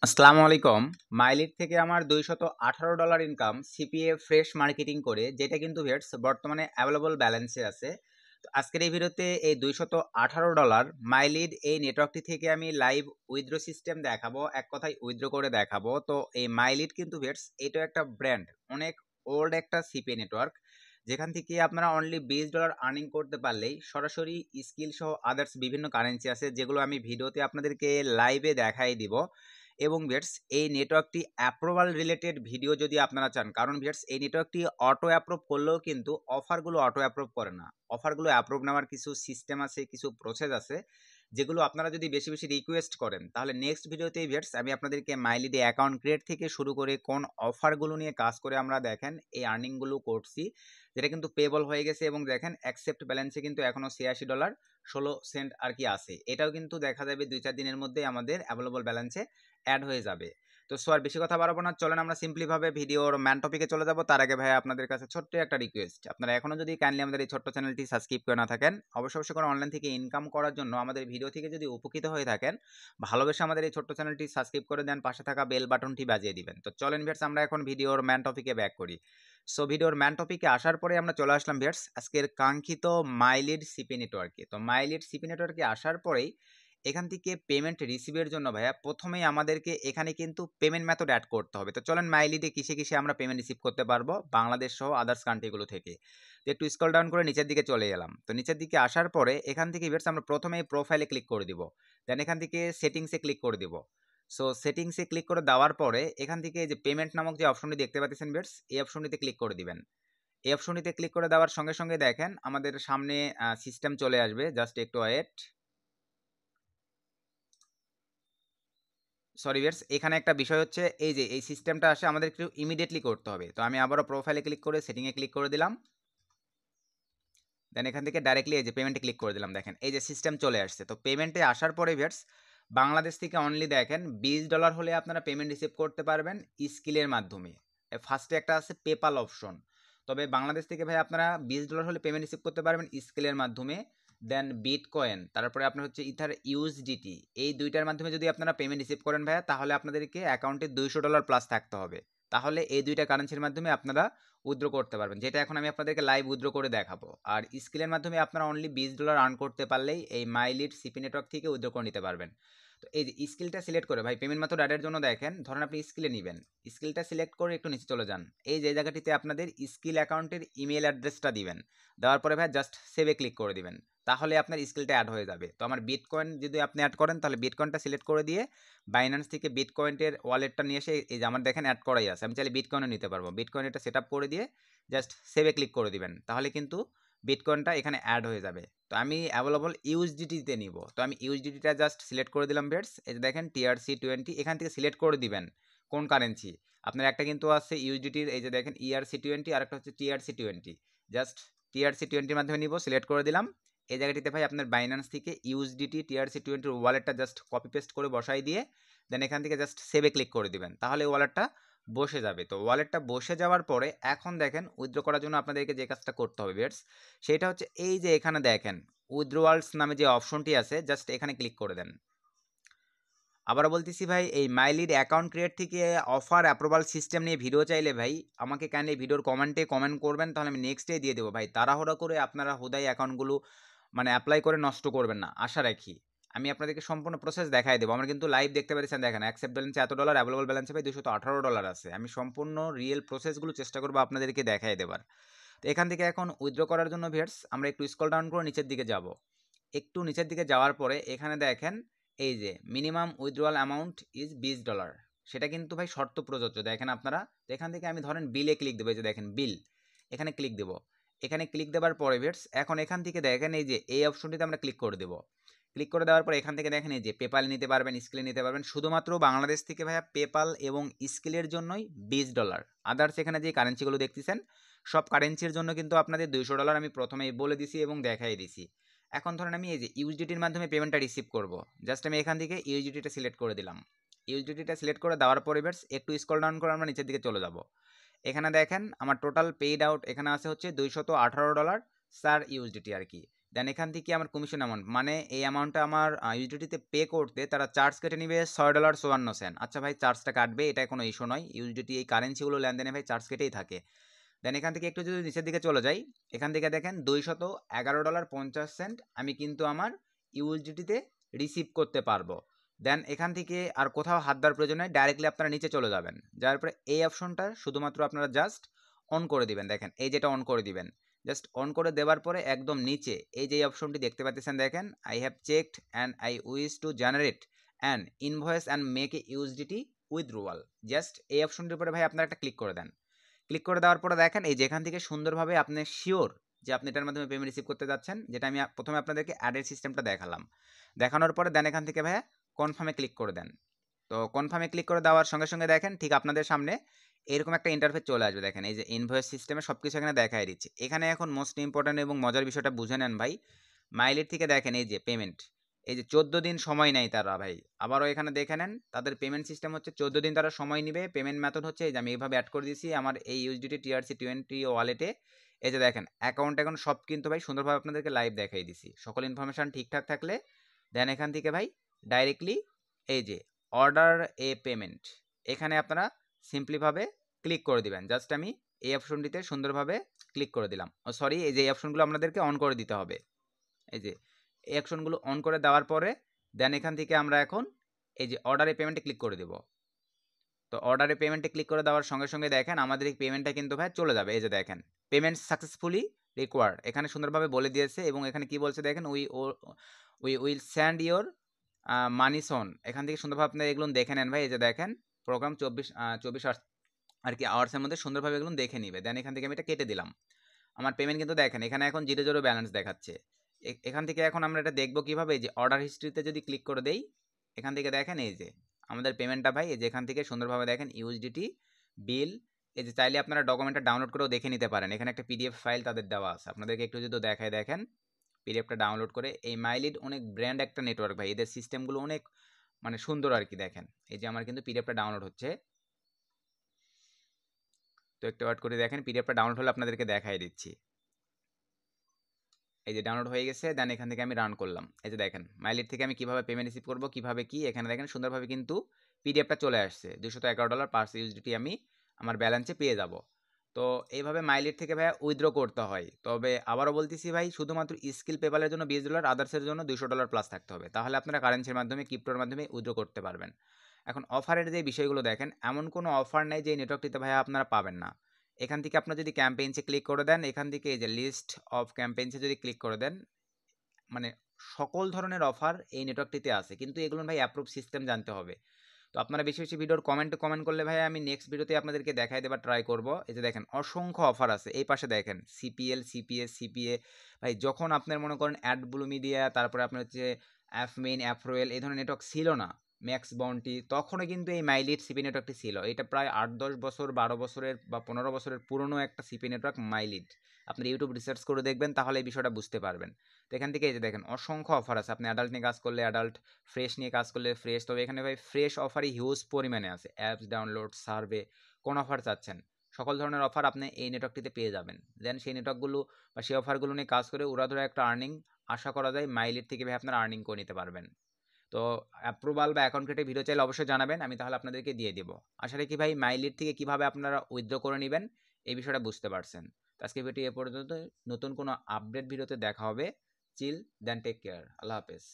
আসসালামু আলাইকুম। মাইলিট থেকে আমার $218 ইনকাম সিপিএ ফ্রেশ মার্কেটিং করে, যেটা কিন্তু ভিউয়ার্স বর্তমানে অ্যাভেলেবল ব্যালেন্সে আছে। তো আজকের এই ভিডিওতে এই $218 মাইলিট এই নেটওয়ার্কটি থেকে আমি লাইভ উইথড্র সিস্টেম দেখাবো, এক কথায় উইথড্র করে দেখাবো। তো এই মাইলিট কিন্তু ভিউয়ার্স এটা একটা ব্র্যান্ড, অনেক ওল্ড একটা সিপিএ নেটওয়ার্ক, যেখান থেকে আপনারা অনলি $20 আর্নিং করতে পারলেই সরাসরি স্কিল সহ আদার্স বিভিন্ন কারেন্সি আছে, যেগুলো আমি ভিডিওতে আপনাদেরকে লাইভে দেখাই দিব। এবং ভিউয়ার্স এই নেটওয়ার্কটি অ্যাপ্রুভাল রিলেটেড ভিডিও যদি আপনারা চান, কারণ ভিউয়ার্স এই নেটওয়ার্কটি অটো অ্যাপ্রুভ করলেও কিন্তু অফারগুলো অটো অ্যাপ্রুভ করে না। অফারগুলো অ্যাপ্রুভ নেওয়ার কিছু সিস্টেম আছে, কিছু প্রসেস আছে, যেগুলো আপনারা যদি বেশি বেশি রিকোয়েস্ট করেন, তাহলে নেক্সট ভিডিওতে ভিউয়ার্স আমি আপনাদেরকে মাইলিডে অ্যাকাউন্ট ক্রিয়েট থেকে শুরু করে কোন অফারগুলো নিয়ে কাজ করে আমরা দেখেন এই আর্নিংগুলো করছি, যেটা কিন্তু পেবল হয়ে গেছে। এবং দেখেন অ্যাকসেপ্ট ব্যালেন্সে কিন্তু এখনও $86.16 আর কি আছে। এটাও কিন্তু দেখা যাবে 2-4 দিনের মধ্যে আমাদের অ্যাভেলেবল ব্যালেন্সে অ্যাড হয়ে যাবে। তো সো আর বেশি কথা বাড়াবো না, চলেন আমরা সিম্পলিভাবে ভিডিওর ম্যান টপিকে চলে যাব। তার আগে ভাই আপনাদের কাছে ছোট্ট একটা রিকোয়েস্ট, আপনারা এখনও যদি কাইন্ডলি আমাদের এই ছোট্ট চ্যানেলটি সাবস্ক্রাইব করে না থাকেন, অবশ্যই করে অনলাইন থেকে ইনকাম করার জন্য আমাদের ভিডিও থেকে যদি উপকৃত হয়ে থাকেন, ভালোবেসে আমাদের এই ছোট্ট চ্যানেলটি সাবস্ক্রাইব করে দেন, পাশে থাকা বেল বাটনটি বাজিয়ে দিবেন। তো চলেন ভিউয়ার্স আমরা এখন ভিডিওর ম্যান টপিকে ব্যাক করি। সো ভিডিওর ম্যান টপিকে আসার পরে আমরা চলে আসলাম ভিউয়ার্স আজকের কাঙ্ক্ষিত মাইলিড সিপি নেটওয়ার্কে। তো মাইলিড সিপি নেটওয়ার্কে আসার পরেই এখান থেকে পেমেন্ট রিসিভের জন্য ভাইয়া প্রথমেই আমাদেরকে এখানে কিন্তু পেমেন্ট মেথড অ্যাড করতে হবে। তো চলেন মাইলিডে কিসে কিসে আমরা পেমেন্ট রিসিভ করতে পারবো বাংলাদেশ সহ আদার্স কান্ট্রিগুলো থেকে। তো একটু স্ক্রল ডাউন করে নিচের দিকে চলে এলাম। তো নিচের দিকে আসার পরে এখান থেকে ভিউয়ার্স আমরা প্রথমেই প্রোফাইলে ক্লিক করে দিব, দেন এখান থেকে সেটিংসে ক্লিক করে দিব। সো সেটিংসে ক্লিক করে দেওয়ার পরে এখান থেকে যে পেমেন্ট নামক যে অপশনটি দেখতে পাচ্ছেন ভিউয়ার্স, এই অপশনটিতে ক্লিক করে দিবেন। এই অপশনটিতে ক্লিক করে দেওয়ার সঙ্গে সঙ্গে দেখেন আমাদের সামনে সিস্টেম চলে আসবে, জাস্ট একটু ওয়েট। সরি ভিউয়ার্স, এখানে একটা বিষয় হচ্ছে এই যে এই সিস্টেমটা আসে আমাদের একটু ইমিডিয়েটলি করতে হবে। তো আমি আবারও প্রোফাইলে ক্লিক করে সেটিংয়ে ক্লিক করে দিলাম, দেন এখান থেকে ডাইরেক্টলি এই যে পেমেন্টে ক্লিক করে দিলাম। দেখেন এই যে সিস্টেম চলে আসছে। তো পেমেন্টে আসার পরে ভিউয়ার্স বাংলাদেশ থেকে অনলি দেখেন $20 হলে আপনারা পেমেন্ট রিসিভ করতে পারবেন স্কিলের মাধ্যমে। ফার্স্টে একটা আছে পেপাল অপশন, তবে বাংলাদেশ থেকে ভাই আপনারা $20 হলে পেমেন্ট রিসিভ করতে পারবেন স্কিলের মাধ্যমে। দেন বিটকয়েন, তারপরে আপনার হচ্ছে ইথার ইউএসডিটি, এই দুইটার মাধ্যমে যদি আপনারা পেমেন্ট রিসিভ করেন ভাইয়া, তাহলে আপনাদেরকে অ্যাকাউন্টে $200 প্লাস থাকতে হবে। তাহলে এই দুইটা কারেন্সির মাধ্যমে আপনারা উইথড্র করতে পারবেন, যেটা এখন আমি আপনাদেরকে লাইভ উইথড্র করে দেখাবো। আর স্কিলের মাধ্যমে আপনারা অনলি $20 আর্ন করতে পারলেই এই মাইলিড সিপি নেটওয়ার্ক থেকে উইথড্র করে নিতে পারবেন। তো এই যে স্কিলটা সিলেক্ট করে ভাই পেমেন্ট মেথড অ্যাডের জন্য দেখেন, ধরেন আপনি স্কিলে নেবেন, স্কিলটা সিলেক্ট করে একটু নিচে চলে যান। এই যে জায়গাটিতে আপনাদের স্কিল অ্যাকাউন্টের ইমেল অ্যাড্রেসটা দিবেন, দেওয়ার পরে ভাই জাস্ট সেভে ক্লিক করে দিবেন, তাহলে আপনার স্কিলটা অ্যাড হয়ে যাবে। তো আমার বিটকয়েন যদি আপনি অ্যাড করেন, তাহলে বিটকয়েনটা সিলেক্ট করে দিয়ে বাইন্যান্স থেকে বিটকয়েনের ওয়ালেটটা নিয়ে এসে এই যে আমার দেখেন অ্যাড করাই আছে, আমি চাইলে বিটকয়েনও নিতে পারবো। বিটকয়েন এটা সেট আপ করে দিয়ে জাস্ট সেভে ক্লিক করে দিবেন, তাহলে কিন্তু বিটকয়েনটা এখানে অ্যাড হয়ে যাবে। তো আমি অ্যাভেলেবল ইউএসডিটিতে নিব, তো আমি ইউএসডিটিটা জাস্ট সিলেক্ট করে দিলাম বেটস। এই যে দেখেন TRC20, এখান থেকে সিলেক্ট করে দিবেন কোন কারেন্সি আপনার। একটা কিন্তু আছে ইউএসডিটির, এই যে দেখেন ERC20, আর একটা হচ্ছে TRC20। জাস্ট TRC20 মাধ্যমে নিব, সিলেক্ট করে দিলাম। এই জায়গাটিতে ভাই আপনার বাইন্যান্স থেকে ইউএসডিটি TRC20 ওয়ালেটটা জাস্ট কপি পেস্ট করে বসাই দিয়ে দেন এখান থেকে জাস্ট সেভে ক্লিক করে দিবেন, তাহলে ওয়ালেটটা বসে যাবে। তো ওয়ালেটটা বসে যাওয়ার পরে এখন দেখেন উইথড্র করার জন্য আপনাদেরকে যে কাজটা করতে হবে ভিউয়ার্স, সেটা হচ্ছে এই যে এখানে দেখেন উইথড্রওয়ালস নামে যে অপশনটি আছে, জাস্ট এখানে ক্লিক করে দেন। আবার বলতেছি ভাই, এই মাইলিড অ্যাকাউন্ট ক্রিয়েট থেকে অফার অ্যাপ্রুভাল সিস্টেম নিয়ে ভিডিও চাইলে ভাই আমাকে কাইন্ডলি ভিডিওর কমেন্টে কমেন্ট করবেন, তাহলে আমি নেক্সট ডে দিয়ে দেবো ভাই। তাড়াহুড়া করে আপনারা হুদাই অ্যাকাউন্টগুলো মানে অ্যাপ্লাই করে নষ্ট করবেন না, আশা রাখি। আমি আপনাদেরকে সম্পূর্ণ প্রসেস দেখাই দেবো। আমরা কিন্তু লাইভ দেখতে পাচ্ছেন, দেখেন অ্যাকসেপ্ট ব্যালেন্সে $1, অ্যাভেলেবল ব্যালেন্সে ভাই $218 আছে। আমি সম্পূর্ণ রিয়েল প্রসেসগুলো চেষ্টা করবো আপনাদেরকে দেখাই দেবার। তো এখান থেকে এখন উইথড্র করার জন্য ভিউয়ার্স আমরা একটু স্ক্রল ডাউন করে নিচের দিকে যাব। একটু নিচের দিকে যাওয়ার পরে এখানে দেখেন এই যে মিনিমাম উইথড্রয়াল অ্যামাউন্ট ইজ $20, সেটা কিন্তু ভাই শর্ত প্রযোজ্য। দেখেন আপনারা, এখান থেকে আমি ধরেন বিলে ক্লিক দেবো, এই যে দেখেন বিল, এখানে ক্লিক দেবো। এখানে ক্লিক দেওয়ার পরে ভিউয়ার্স এখন এখান থেকে দেখেন এই যে এই অপশনটিতে আমরা ক্লিক করে দেবো। ক্লিক করে দেওয়ার পর এখান থেকে দেখেন এই যে পেপাল নিতে পারবেন, স্কিলে নিতে পারবেন। শুধুমাত্র বাংলাদেশ থেকে ভাইয়া পেপাল এবং স্কিলের জন্যই $20। আদার্স এখানে যে কারেন্সিগুলো দেখতেছেন সব কারেন্সির জন্য কিন্তু আপনাদের $200 আমি প্রথমেই বলে দিছি এবং দেখাই দিছি। এখন ধরেন আমি এই যে ইউএসডিটির মাধ্যমে পেমেন্টটা রিসিভ করব, জাস্ট আমি এখান থেকে ইউএসডিটিটা সিলেক্ট করে দিলাম। ইউএসডিটিটা সিলেক্ট করে দেওয়ার পরে ভিউয়ার্স একটু স্ক্রল ডাউন করে আমরা নিচের দিকে চলে যাব। এখানে দেখেন আমার টোটাল পেইড আউট এখানে আছে হচ্ছে $218 স্যার ইউএসডিটি আর কি। দেন এখান থেকে আমার কমিশন অ্যামাউন্ট, মানে এই অ্যামাউন্টটা আমার ইউএসডিটিতে পে করতে তারা চার্জ কেটে নিবে $6.54। আচ্ছা ভাই, চার্জটা কাটবে, এটা কোনো ইস্যু নয়, ইউএসডিটি এই কারেন্সিগুলো লেনদেনে ভাই চার্জ কেটেই থাকে। দেন এখান থেকে একটু যদি নিচের দিকে চলে যাই, এখান থেকে দেখেন $211.50 আমি কিন্তু আমার ইউএসডিটিতে রিসিভ করতে পারবো। দেন এখান থেকে আর কোথাও হাত দেওয়ার প্রয়োজন নেই, ডাইরেক্টলি আপনারা নিচে চলে যাবেন, যার পরে এই অপশনটা শুধুমাত্র আপনারা জাস্ট অন করে দিবেন। দেখেন এই যেটা অন করে দিবেন, জাস্ট অন করে দেওয়ার পরে একদম নিচে এই যে অপশনটি দেখতে পাচ্ছেন, দেখেন I have checked and I wish to generate an invoice and make a USDT withdrawal, just এই অপশনটির উপরে ভাই আপনারা একটা ক্লিক করে দেন। ক্লিক করে দেওয়ার পরে দেখেন এই যেখান থেকে সুন্দরভাবে আপনি শিওর যে আপনি এটার মাধ্যমে পেমেন্ট রিসিভ করতে যাচ্ছেন, যেটা আমি প্রথমে আপনাদেরকে অ্যাডের সিস্টেমটা দেখালাম, দেখানোর পরে দেন এখান থেকে ভাইয়া কনফার্মে ক্লিক করে দেন। তো কনফার্মে ক্লিক করে দেওয়ার সঙ্গে সঙ্গে দেখেন ঠিক আপনাদের সামনে এরকম একটা ইন্টারফেস চলে আসবে। দেখেন এই যে ইনভয়েস সিস্টেমে সব কিছু এখানে দেখাই দিচ্ছে। এখানে এখন মোস্ট ইম্পর্ট্যান্ট এবং মজার বিষয়টা বুঝে নেন ভাই, মাইলের থেকে দেখেন এই যে পেমেন্ট, এই যে 14 দিন সময় নেয় তারা ভাই, আবারও এখানে দেখে নেন তাদের পেমেন্ট সিস্টেম হচ্ছে 14 দিন তারা সময় নেবে। পেমেন্ট মেথড হচ্ছে এই যে আমি এইভাবে অ্যাড করে দিয়েছি আমার এই ইউএসডিটি TRC20 ওয়ালেটে। এই যে দেখেন অ্যাকাউন্ট এখন সব কিন্তু ভাই সুন্দরভাবে আপনাদেরকে লাইভ দেখাই দিছি, সকল ইনফরমেশন ঠিকঠাক থাকলে দেন এখান থেকে ভাই ডাইরেক্টলি এই যে অর্ডার এ পেমেন্ট, এখানে আপনারা সিম্পলিভাবে ক্লিক করে দিবেন। জাস্ট আমি এই অপশনটিতে সুন্দরভাবে ক্লিক করে দিলাম। সরি, এই যে এই অপশনগুলো আপনাদেরকে অন করে দিতে হবে। এই যে এই অপশনগুলো অন করে দেওয়ার পরে দেন এখান থেকে আমরা এখন এই যে অর্ডারে পেমেন্টে ক্লিক করে দেব। তো অর্ডারে পেমেন্টে ক্লিক করে দেওয়ার সঙ্গে সঙ্গে দেখেন আমাদের এই পেমেন্টটা কিন্তু ভাই চলে যাবে। এই যে দেখেন পেমেন্ট সাকসেসফুলি রিকোয়ার্ড, এখানে সুন্দরভাবে বলে দিয়েছে এবং এখানে কি বলছে দেখেন we will send your money soon. এখান থেকে সুন্দরভাবে আপনারা এগুলো দেখে নেন ভাই। এই যে দেখেন প্রোগ্রাম 24 আর কি আওয়ার্সের মধ্যে সুন্দরভাবে এগুলো দেখে নিবে। দেন এখান থেকে আমি এটা কেটে দিলাম। আমার পেমেন্ট কিন্তু দেখেন এখানে এখন 0 ব্যালেন্স দেখাচ্ছে। এখান থেকে এখন আমরা এটা দেখবো কিভাবে, যে অর্ডার হিস্ট্রিতে যদি ক্লিক করে দেই, এখান থেকে দেখেন এই যে আমাদের পেমেন্টটা ভাই এই যে এখান থেকে সুন্দরভাবে দেখেন ইউএসডিটি বিল, এই যে চাইলে আপনারা ডকুমেন্টটা ডাউনলোড করেও দেখে নিতে পারেন। এখানে একটা পিডিএফ ফাইল তাদের দেওয়া আছে, আপনাদেরকে একটু যদি দেখায় দেখেন পিডিএফটা ডাউনলোড করে। এই মাইলিড অনেক ব্র্যান্ড একটা নেটওয়ার্ক ভাই, এদের সিস্টেমগুলো অনেক মানে সুন্দর আর কি। দেখেন এই যে আমার কিন্তু পিডিএফটা ডাউনলোড হচ্ছে, তো একটু ওয়েট করে দেখেন পিডিএফটা ডাউনলোড হলে আপনাদেরকে দেখাই দিচ্ছি। এই যে ডাউনলোড হয়ে গেছে, দেন এখান থেকে আমি রান করলাম। এই যে দেখেন মাইলিড থেকে আমি কিভাবে পেমেন্ট রিসিভ করবো, কিভাবে কি, এখানে দেখেন সুন্দরভাবে কিন্তু পিডিএফটা চলে আসছে। $211 পার ইউএসডিটি আমি আমার ব্যালেন্সে পেয়ে যাব। তো এইভাবে মাইলিড থেকে ভাই উইথড্র করতে হয়। তবে আবারও বলতেছি ভাই, শুধুমাত্র স্কিল পেপালের জন্য $20, আদার্সের জন্য $200 প্লাস থাকতে হবে, তাহলে আপনারা কারেন্সির মাধ্যমে ক্রিপ্টোর মাধ্যমে উইথড্র করতে পারবেন। এখন অফারের যে বিষয়গুলো দেখেন, এমন কোনো অফার নেই যে নেটওয়ার্কটিতে ভাই আপনারা পাবেন না। এখান থেকে আপনারা যদি ক্যাম্পেইনসে ক্লিক করে দেন, এখান থেকে এই যে লিস্ট অফ ক্যাম্পেইনসে যদি ক্লিক করে দেন, মানে সকল ধরনের অফার এই নেটওয়ার্কটিতে আছে, কিন্তু এগুলো ভাই অ্যাপ্রুভ সিস্টেম জানতে হবে। তো আপনারা বেশি বেশি ভিডিওর কমেন্ট করলে ভাই আমি নেক্সট ভিডিওতে আপনাদেরকে দেখাই দেবার ট্রাই করব। এই যে দেখেন অসংখ্য অফার আছে, এই পাশে দেখেন সিপিএল, সিপিএস, সিপিএ ভাই, যখন আপনার মনে করেন অ্যাড ব্লু মিডিয়া, তারপরে আপনার হচ্ছে অ্যাফমেইন, অ্যাফরোয়েল, এই ধরনের নেটওয়ার্ক ছিল না, ম্যাক্স বাউন্টি, তখনও কিন্তু এই মাইলিড সিপি নেটওয়ার্কটি ছিল। এটা প্রায় 8-10 বছর, 12 বছরের বা 15 বছরের পুরনো একটা সিপি নেটওয়ার্ক মাইলিড। আপনি ইউটিউব রিসার্চ করে দেখবেন, তাহলে এই বিষয়টা বুঝতে পারবেন। তো এখান থেকে এই যে দেখেন অসংখ্য অফার আছে, আপনি অ্যাডাল্ট নিয়ে কাজ করলে অ্যাডাল্ট, ফ্রেশ নিয়ে কাজ করলে ফ্রেশ। তবে এখানে ভাই ফ্রেশ অফারই হিউজ পরিমাণে আছে, অ্যাপস ডাউনলোড, সার্ভে, কোন অফার চাচ্ছেন সকল ধরনের অফার আপনি এই নেটওয়ার্কটিতে পেয়ে যাবেন। দেন সেই নেটওয়ার্কগুলো বা সেই অফারগুলো নিয়ে কাজ করে উড়াধুরা একটা আর্নিং আশা করা যায় মাইলিড থেকে ভাই আপনারা আর্নিং করে নিতে পারবেন। তো অ্যাপ্রুভাল বা অ্যাকাউন্ট ক্রিয়েটে ভিডিও চাইলে অবশ্যই জানাবেন, আমি তাহলে আপনাদেরকে দিয়ে দেবো। আশা রাখি ভাই মাইলিড থেকে কীভাবে আপনারা উইথড্র করে নেবেন এই বিষয়টা বুঝতে পারছেন। তো আজকে ভিডিও এ পর্যন্ত, নতুন কোনো আপডেট ভিডিওতে দেখা হবে। চিল দেন টেক কেয়ার, আল্লাহ হাফেজ।